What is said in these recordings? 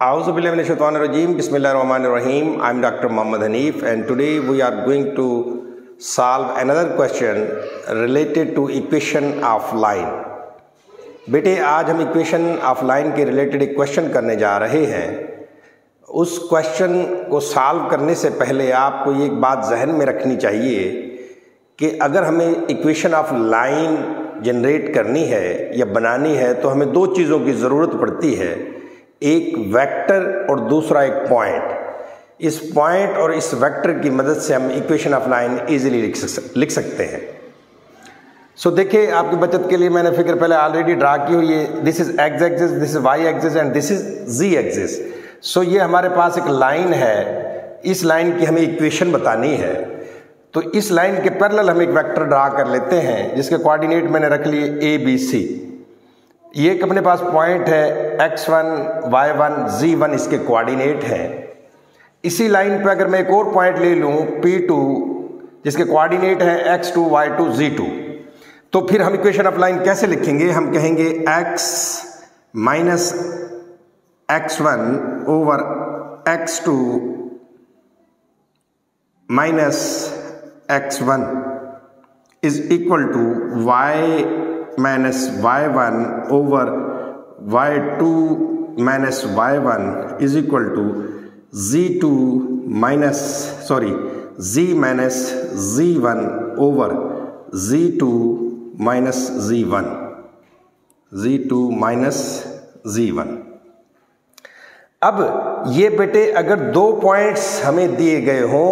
Auzubillahiminash-shaytanir-rajim. Bismillahir-rahmanir-rahim. I'm Dr. Muhammad Hanif, and today we are going to solve another question related to equation of line. बेटे आज हम equation of line के related एक question करने जा रहे हैं। उस क्वेश्चन को सॉल्व करने से पहले आपको ये एक बात जहन में रखनी चाहिए कि अगर हमें इक्वेशन ऑफ लाइन जनरेट करनी है या बनानी है तो हमें दो चीज़ों की ज़रूरत पड़ती है, एक वेक्टर और दूसरा एक पॉइंट। इस पॉइंट और इस वेक्टर की मदद से हम इक्वेशन ऑफ लाइन इजीली लिख सकते हैं। सो देखिए, आपकी बचत के लिए मैंने फिगर पहले ऑलरेडी ड्रा की हुई है। This is X axis, this is Y axis and this is Z axis. So ये हमारे पास एक लाइन है, इस लाइन की हमें इक्वेशन बतानी है। तो इस लाइन के पैरेलल हम एक वेक्टर ड्रा कर लेते हैं जिसके कोऑर्डिनेट मैंने रख लिए ए बी सी। ये एक अपने पास पॉइंट है x1, y1, z1 इसके कोऑर्डिनेट हैं। इसी लाइन पे अगर मैं एक और पॉइंट ले लूँ P2 जिसके कोऑर्डिनेट है x2, y2, z2, तो फिर हम इक्वेशन ऑफ लाइन कैसे लिखेंगे? हम कहेंगे x minus x1 over x2 minus x1 is equal to y minus y1 over y2 minus y1 is equal to z2 minus z minus z1 over z2 minus z1, z2 minus z1। अब ये बेटे अगर दो points हमें दिए गए हों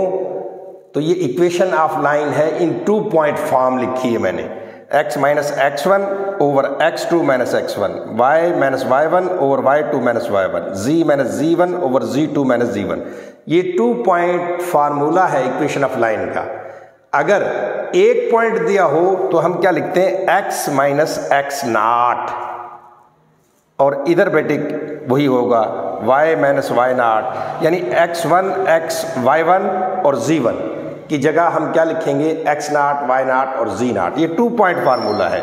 तो ये इक्वेशन ऑफ लाइन है, इन 2 पॉइंट फॉर्म लिखी है मैंने। x minus x1 over x2 minus x1, y minus y1 over y2 minus y1, z minus z1 over z2 minus z1। ये 2 पॉइंट फार्मूला है इक्वेशन ऑफ लाइन का। अगर एक point दिया हो तो हम क्या लिखते हैं? x माइनस x नॉट, और इधर बेटे वही होगा y माइनस y नॉट, यानी x1 x y1 और z1 की जगह हम क्या लिखेंगे? x नॉट, y नॉट और z नॉट। ये 2 पॉइंट फार्मूला है।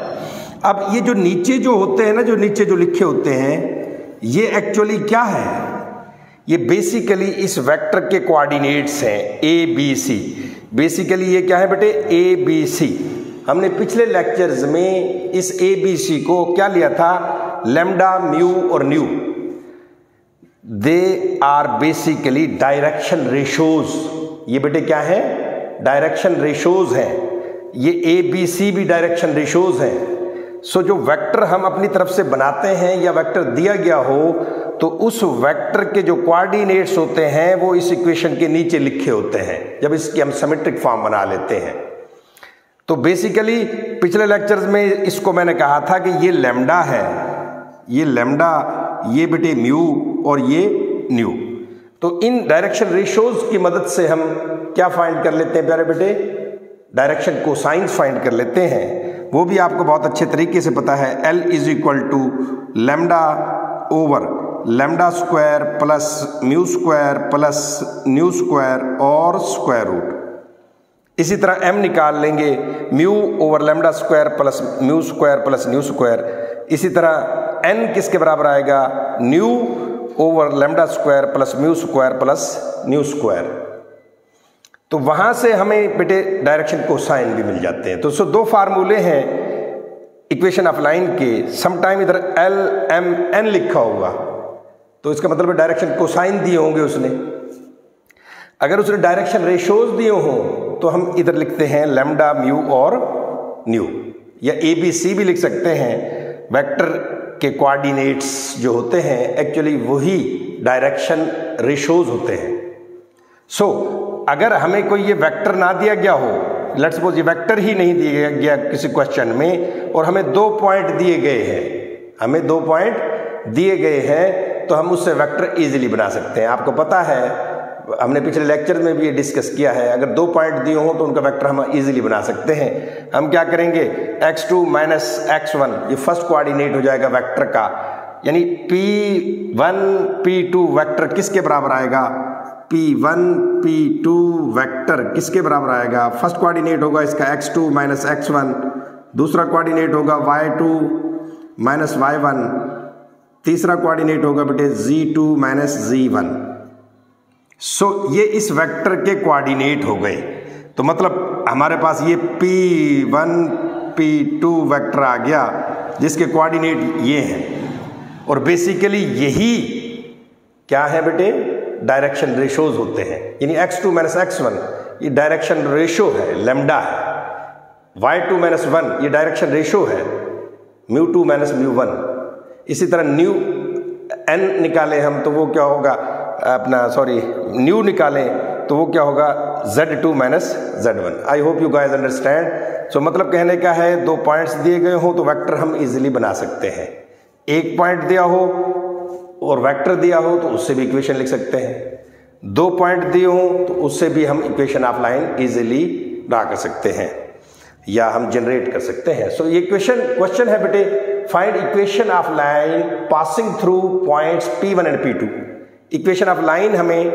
अब ये जो नीचे जो होते हैं ना, जो नीचे जो लिखे होते हैं, ये एक्चुअली क्या है? ये बेसिकली इस वेक्टर के कोऑर्डिनेट्स हैं ए बी सी। बेसिकली ये क्या है बेटे? A B C. हमने पिछले लेक्चर्स में इस ए बी सी को क्या लिया था? लैम्डा, म्यू और nu. They are basically direction ratios. ये बेटे क्या है? डायरेक्शन रेशोज हैं। ये ए बी सी भी डायरेक्शन रेशोज हैं। सो जो वेक्टर हम अपनी तरफ से बनाते हैं या वेक्टर दिया गया हो तो उस वेक्टर के जो कोऑर्डिनेट्स होते हैं वो इस इक्वेशन के नीचे लिखे होते हैं जब इसकी हम सिमेट्रिक फॉर्म बना लेते हैं। तो बेसिकली पिछले लेक्चर्स में इसको मैंने कहा था कि ये लैम्डा है, ये लैम्डा, ये बेटे म्यू और ये न्यू। तो इन डायरेक्शन रेशोज की मदद से हम क्या फाइंड कर लेते हैं प्यारे बेटे? डायरेक्शन कोसाइंस फाइंड कर लेते हैं। वो भी आपको बहुत अच्छे तरीके से पता है। L is equal to lambda over lambda square plus mu square plus nu square और स्क्वायर रूट। इसी तरह m निकाल लेंगे, mu over lambda square plus mu square plus nu square. इसी तरह n किसके बराबर आएगा? Nu over lambda square plus mu square plus nu square. तो वहां से हमें बेटे डायरेक्शन कोसाइन भी मिल जाते हैं। तो सो 2 फार्मूले हैं इक्वेशन ऑफ लाइन के। समटाइम इधर L M N लिखा होगा तो इसका मतलब डायरेक्शन कोसाइन दिए होंगे उसने। अगर उसने डायरेक्शन रेशोज दिए हों तो हम इधर लिखते हैं लैम्डा, म्यू और न्यू, या ए बी सी भी लिख सकते हैं। वेक्टर के कोऑर्डिनेट्स जो होते हैं एक्चुअली वही डायरेक्शन रेशोज होते हैं। सो अगर हमें कोई ये वेक्टर ना दिया गया हो, लेट्स सपोज ये वेक्टर ही नहीं दिया गया किसी क्वेश्चन में और हमें 2 पॉइंट दिए गए हैं, हमें 2 पॉइंट दिए गए हैं, तो हम उससे वेक्टर इजीली बना सकते हैं। आपको पता है, हमने पिछले लेक्चर में भी ये डिस्कस किया है, अगर 2 पॉइंट दिए हों तो उनका वेक्टर हम इजीली बना सकते हैं। हम क्या करेंगे? x2 माइनस x1, ये फर्स्ट कोऑर्डिनेट हो जाएगा वेक्टर का, यानी P1 P2 वेक्टर किसके बराबर आएगा? P1 P2 वेक्टर किसके बराबर आएगा? फर्स्ट कोऑर्डिनेट होगा इसका x2 माइनस x1, दूसरा कोऑर्डिनेट होगा y2 माइनस y1 तीसरा कोऑर्डिनेट होगा बेटे z2 माइनस z1। सो ये इस वेक्टर के कोऑर्डिनेट हो गए। तो मतलब हमारे पास ये p1 p2 वेक्टर आ गया जिसके कोऑर्डिनेट ये हैं। और बेसिकली यही क्या है बेटे, डायरेक्शन रेशोज होते हैं। यानी x2 माइनस x1 ये डायरेक्शन रेशो है, लैम्डा है। y2 माइनस 1 ये डायरेक्शन रेशो है, μ2 माइनस μ1। इसी तरह न्यू n निकालें हम तो वो क्या होगा अपना, सॉरी न्यू निकालें तो वो क्या होगा z2 minus z1। I hope you guys understand. So मतलब कहने का है, दो पॉइंट्स दिए गए हों तो वेक्टर हम इजीली बना सकते हैं। एक पॉइंट दिया हो और वेक्टर दिया हो तो उससे भी इक्वेशन लिख सकते हैं। दो पॉइंट दिए हों तो उससे भी हम equation of line easily draw कर सकते हैं या हम जनरेट कर सकते हैं। सो ये क्वेश्चन है बेटे, find equation of line passing through points P1 and P2। Equation of line हमें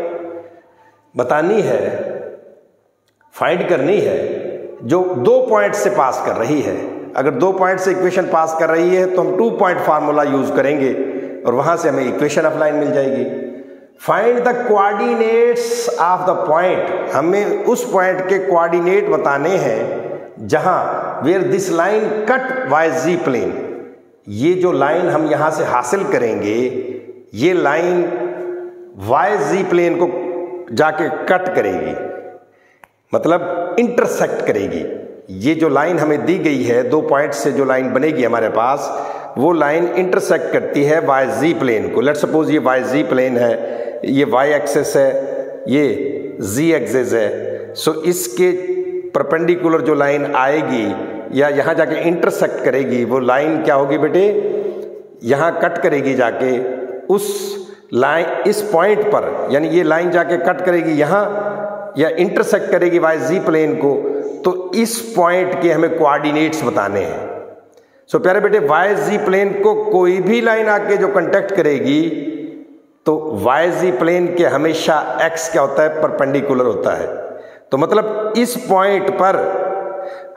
बतानी है, फाइंड करनी है जो दो पॉइंट से पास कर रही है। अगर दो पॉइंट से इक्वेशन पास कर रही है तो हम 2 पॉइंट फार्मूला यूज करेंगे और वहां से हमें इक्वेशन ऑफ लाइन मिल जाएगी। Find the coordinates of the point, हमें उस पॉइंट के कोऑर्डिनेट बताने हैं जहां where this line cut YZ plane. ये जो लाइन हम यहां से हासिल करेंगे, ये लाइन YZ प्लेन को जाके कट करेगी, मतलब इंटरसेक्ट करेगी। ये जो लाइन हमें दी गई है, दो पॉइंट से जो लाइन बनेगी हमारे पास, वो लाइन इंटरसेक्ट करती है YZ प्लेन को। लेट्स सपोज ये YZ प्लेन है, ये Y एक्सिस है, ये Z एक्सिस है। सो इसके परपेंडिकुलर जो लाइन आएगी या यहाँ जाके इंटरसेक्ट करेगी, वो लाइन क्या होगी बेटे, यहाँ कट करेगी जाके उस लाइन, इस पॉइंट पर। यानी ये लाइन जाके कट करेगी यहाँ या इंटरसेक्ट करेगी YZ प्लेन को। तो इस पॉइंट के हमें कोऑर्डिनेट्स बताने हैं। सो प्यारे बेटे, YZ प्लेन को कोई भी लाइन आके जो कांटेक्ट करेगी तो YZ प्लेन के हमेशा x क्या होता है, परपेंडिकुलर होता है। तो मतलब इस पॉइंट पर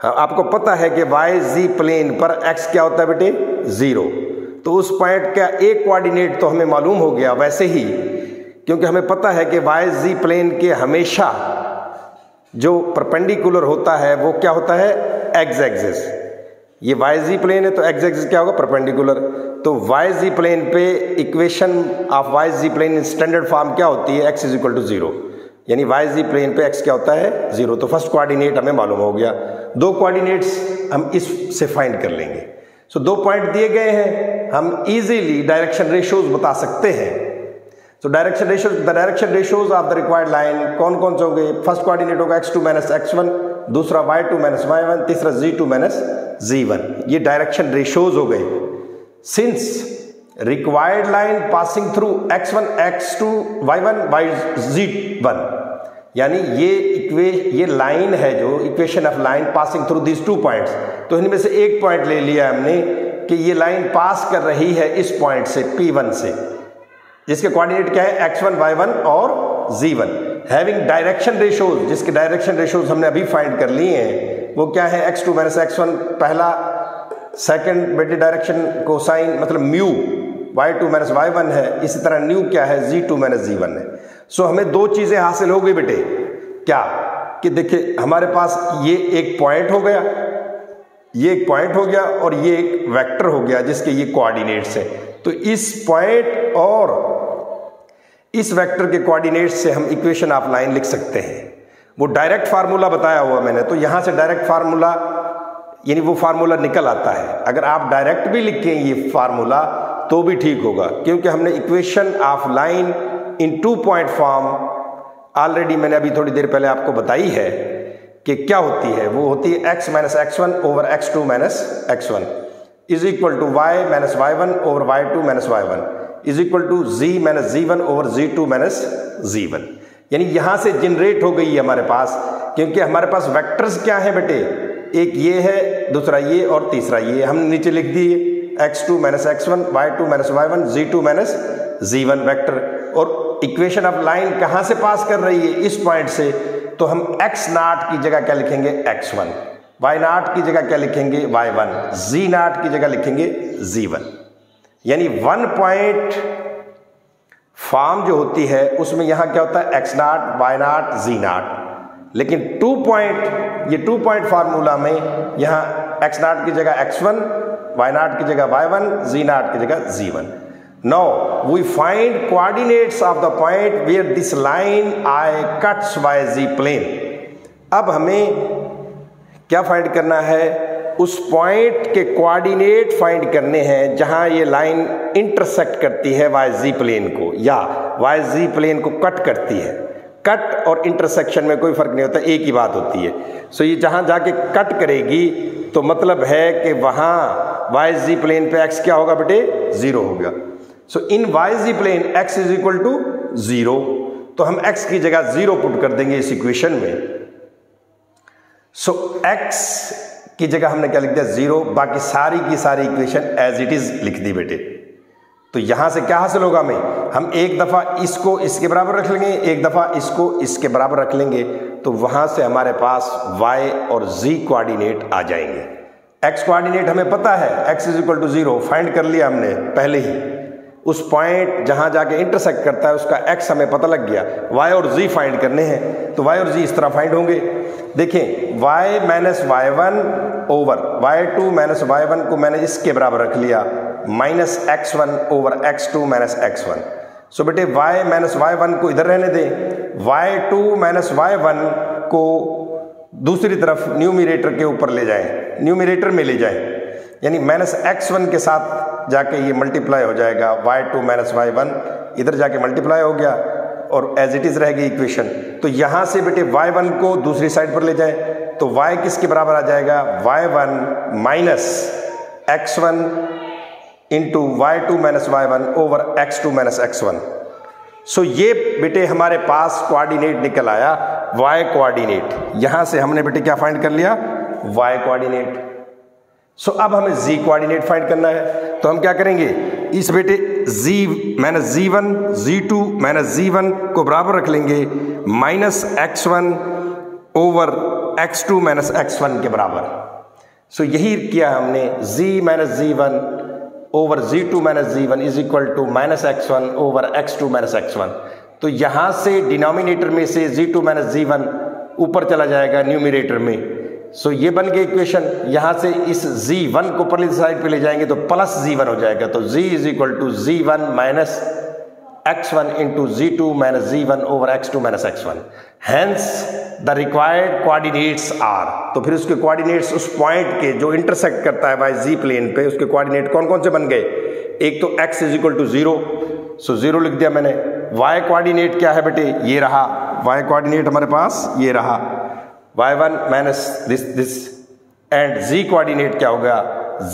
आपको पता है कि YZ प्लेन पर x क्या होता है बेटे, 0। तो उस पॉइंट का एक कोऑर्डिनेट तो हमें मालूम हो गया। वैसे ही क्योंकि हमें पता है कि YZ प्लेन के हमेशा जो परपेंडिकुलर होता है वो क्या होता है, x एक्सिस। ये YZ प्लेन है तो x एक्सिस क्या होगा, परपेंडिकुलर। तो YZ प्लेन पे equation of YZ plane in standard form क्या होती है, x इज इक्वल टू 0। यानी YZ प्लेन पे x क्या होता है, 0। तो फर्स्ट कोऑर्डिनेट हमें मालूम हो गया। दो कोऑर्डिनेट्स हम इससे फाइंड कर लेंगे। सो दो पॉइंट दिए गए हैं, हम इजीली डायरेक्शन रेशियोज बता सकते हैं। So direction ratios of the required line कौन कौन से होंगे। फर्स्ट कोऑर्डिनेट होगा x2 माइनस x1, दूसरा y2 माइनस y1, तीसरा z2 माइनस z1। ये डायरेक्शन रेशियोज हो गए। Since required line passing through x1 x2 y1 yz1, यानी ये लाइन है जो equation of line passing through this 2 points. तो इनमें से एक पॉइंट ले लिया हमने कि ये लाइन पास कर रही है इस पॉइंट से P1 से, जिसके कोऑर्डिनेट क्या है, x1 y1 और z1। हैविंग डायरेक्शन रेशियोज, जिसके डायरेक्शन रेशियोज हमने अभी फाइंड कर लिए हैं, वो क्या है, x2 माइनस x1 पहला, सेकंड बेटे डायरेक्शन कोसाइन मतलब म्यू y2 माइनस y1 है। इसी तरह न्यू क्या है, z2 माइनस z1 है। सो हमें दो चीजें हासिल हो गई बेटे, क्या कि देखिए हमारे पास ये एक पॉइंट हो गया, ये एक पॉइंट हो गया और ये एक वेक्टर हो गया जिसके ये कोऑर्डिनेट्स है। तो इस पॉइंट और इस वेक्टर के कोऑर्डिनेट्स से हम इक्वेशन ऑफ लाइन लिख सकते हैं। वो डायरेक्ट फार्मूला बताया हुआ मैंने, तो यहां से डायरेक्ट फार्मूला यानी वो फार्मूला निकल आता है। अगर आप डायरेक्ट भी लिखें ये फार्मूला तो भी ठीक होगा, क्योंकि हमने equation of line in 2 point form already मैंने अभी थोड़ी देर पहले आपको बताई है कि क्या होती है। वो होती है x minus x1 over x2 minus x1 is equal to y minus y1 over y2 minus y1 is equal to z minus z1 over z2 minus z1। यानी यहां से जनरेट हो गई है हमारे पास, क्योंकि हमारे पास वेक्टर्स क्या है बेटे, एक ये है, दूसरा ये और तीसरा ये। हमने नीचे लिख दिए x2 minus x1, y2 minus y1, z2 minus z1 vector. और इक्वेशन ऑफ लाइन कहां से पास कर रही है, इस पॉइंट से। तो हम x नॉट की जगह क्या लिखेंगे, x1, y नॉट की जगह क्या लिखेंगे, y1, z नॉट की जगह लिखेंगे z1। यानी 1 पॉइंट फॉर्म जो होती है उसमें यहां क्या होता है x0, y0, z0, लेकिन 2 पॉइंट, ये 2 पॉइंट फार्मूला में यहां x0 की जगह x1, y0 की जगह y1, z0 की जगह z1। Now we find coordinates of the point where this line I cuts yz plane। अब हमें क्या फाइंड करना है, उस पॉइंट के कोऑर्डिनेट फाइंड करने हैं जहां ये लाइन इंटरसेक्ट करती है yz प्लेन को या yz प्लेन को कट करती है। कट और इंटरसेक्शन में कोई फर्क नहीं होता, एक ही बात होती है। सो ये जहां जाके कट करेगी तो मतलब है कि वहां yz प्लेन पे x क्या होगा बेटे, 0 होगा। So in yz plane x is equal to 0, तो हम x की जगह 0 पुट कर देंगे इस इक्वेशन में। सो x की जगह हमने क्या लिख दिया, 0, बाकी सारी की सारी इक्वेशन एज इट इज लिख दी बेटे। तो यहां से क्या हासिल होगा हमें, हम एक दफा इसको इसके बराबर रख लेंगे, एक दफा इसको इसके बराबर रख लेंगे, तो वहां से हमारे पास y और z कोऑर्डिनेट आ जाएंगे। x कोऑर्डिनेट हमें पता है, x is equal to 0 find कर लिया हमने पहले ही। उस पॉइंट जहां जाके इंटरसेक्ट करता है उसका x हमें पता लग गया, y और z फाइंड करने हैं, तो y और z इस तरह फाइंड होंगे। देखें y minus y1 over y2 minus y1 को मैंने इसके बराबर रख लिया, minus x1 over x2 minus x1। सो बेटे y माइनस y1 को इधर रहने दें, y2 माइनस y1 को दूसरी तरफ न्यूमरेटर के ऊपर ले जाएं, न्यूमरेटर में ले जाएं, यानी माइनस x1 के साथ जाके ये मल्टीप्लाई हो जाएगा, y2 माइनस y1 इधर जाके मल्टीप्लाई हो गया और एज इट इज रहेगी इक्वेशन। तो यहां से बेटे y1 को दूसरी साइड पर ले जाएं, तो y किसके बराबर आ जाएगा, y1 minus x1 into y2 minus y1 over x2 minus x1। सो ये बेटे हमारे पास कोऑर्डिनेट निकल आया, y कोऑर्डिनेट। यहां से हमने बेटे क्या फाइंड कर लिया, y कोऑर्डिनेट। सो अब हमें z कोऑर्डिनेट फाइंड करना है, तो हम क्या करेंगे, इस बेटे z minus z1, z2 minus z1 को बराबर रख लेंगे, minus x1 over x2 minus x1 के बराबर। सो यही किया हमने, z minus z1 over z2 minus z1 is equal to minus x1 over x2 minus x1। तो यहां से डिनोमिनेटर में से z2 माइनस z1 ऊपर चला जाएगा न्यूमरेटर में। सो ये बन गई इक्वेशन। यहां से इस z1 को परली साइड पे ले जाएंगे तो प्लस z1 हो जाएगा, तो z is equal to z1 minus x1 into z2 minus z1 over x2 minus x1। Hence the required coordinates are, तो फिर उसके कोऑर्डिनेट्स उस पॉइंट के जो इंटरसेक्ट करता है yz प्लेन पे, उसके कोऑर्डिनेट कौन कौन से बन गए, एक तो x इज इक्वल टू 0, सो 0 लिख दिया मैंने। y कोऑर्डिनेट क्या है बेटे, ये रहा, y कोऑर्डिनेट हमारे पास ये रहा, y1 minus this and z coordinate क्या होगा,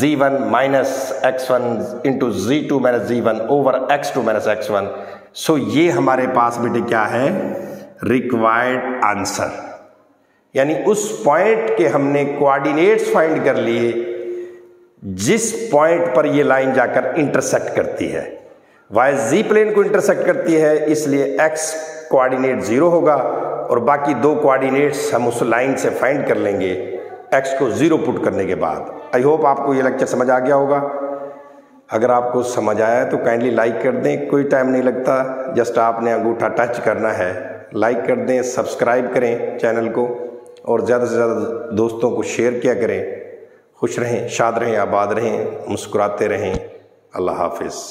z1 minus x1 into z2 minus z1 over x2 minus x1। सो ये हमारे पास बेटे क्या है, रिक्वायर्ड आंसर। यानी उस पॉइंट के हमने कोऑर्डिनेट्स फाइंड कर लिए जिस पॉइंट पर ये लाइन जाकर इंटरसेक्ट करती है, yz प्लेन को इंटरसेक्ट करती है, इसलिए x कोऑर्डिनेट 0 होगा और बाकी दो कोऑर्डिनेट्स हम उस लाइन से फाइंड कर लेंगे x को 0 पुट करने के बाद। आई होप आपको ये लेक्चर समझ आ गया होगा। अगर आपको समझ आया तो काइंडली लाइक कर दें, कोई टाइम नहीं लगता, जस्ट आपने अंगूठा टच करना है, लाइक कर दें, सब्सक्राइब करें चैनल को और ज़्यादा से ज़्यादा दोस्तों को शेयर किया करें। खुश रहें, शाद रहें, आबाद रहें, मुस्कुराते रहें। अल्लाह हाफिज़।